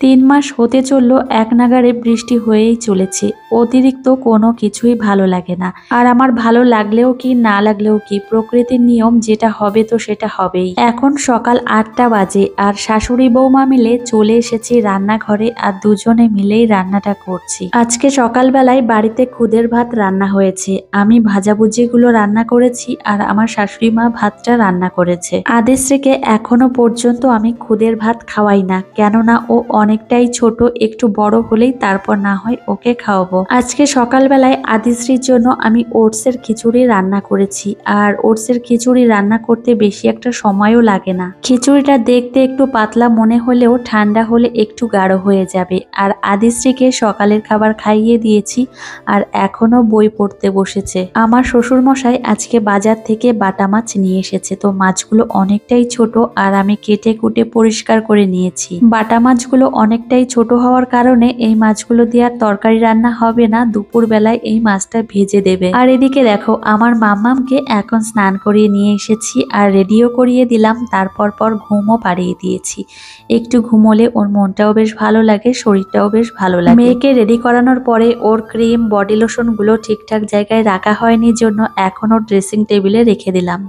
3 মাস হতে চললো, এক নাগাড়ে বৃষ্টি হয়েই চলেছে। অতিরিক্ত কোনো কিছুই ভালো লাগে না। আর আমার ভালো লাগলেও কি না লাগলেও কি, প্রকৃতির নিয়ম যেটা হবে তো সেটা হবেই। এখন সকাল 8টা বাজে আর শাশুড়ি বৌমা মিলে চলে এসেছি রান্নাঘরে আর দুজনে মিলেই রান্নাটা করছি। আজকে সকালবেলায় বাড়িতে খুদের ভাত রান্না হয়েছে। আমি ভাজাভুজিগুলো রান্না করেছি আর আমার শাশুড়ি মা ভাতটা রান্না করেছে। আদেশ্রীকে এখনো পর্যন্ত আমি খুদের ভাত খাওয়াই না, কেননা ও অনেকটাই ছোট, একটু বড় হলেই তারপর না হয় ওকে খাওয়াবো। আজকে সকালবেলায় আদিশ্রীর জন্য আমি ওটসের খিচুড়ি রান্না করেছি। আর ওটসের খিচুড়ি রান্না করতে বেশি একটা সময়ও লাগে না। খিচুড়িটা দেখতে একটু পাতলা মনে হলেও ঠান্ডা হলে একটু গাঢ় হয়ে যাবে। আর আদিশ্রীকে সকালের খাবার খাইয়ে দিয়েছি আর এখনো বই পড়তে বসেছে। আমার শ্বশুর মশাই আজকে বাজার থেকে বাটা মাছ নিয়ে এসেছে, তো মাছগুলো অনেকটাই ছোট আর আমি কেটে কুটে পরিষ্কার করে নিয়েছি। বাটা মাছগুলো অনেকটাই ছোট হওয়ার কারণে এই মাছগুলো দিয়ে আর তরকারি রান্না হবে না, দুপুর বেলায় এই মাছটা ভেজে দেবে। আর এদিকে দেখো, আমার মাম্মামকে এখন স্নান করিয়ে নিয়ে এসেছি আর রেডিও করিয়ে দিলাম, তারপর ঘুমও পাড়িয়ে দিয়েছি। একটু ঘুমোলে ওর মনটাও বেশ ভালো লাগে, শরীরটাও বেশ ভালো লাগে। মেয়েকে রেডি করানোর পরে ওর ক্রিম বডি লোশন গুলো ঠিকঠাক জায়গায় রাখা হয়নি জন্য এখন ওর ড্রেসিং টেবিলে রেখে দিলাম।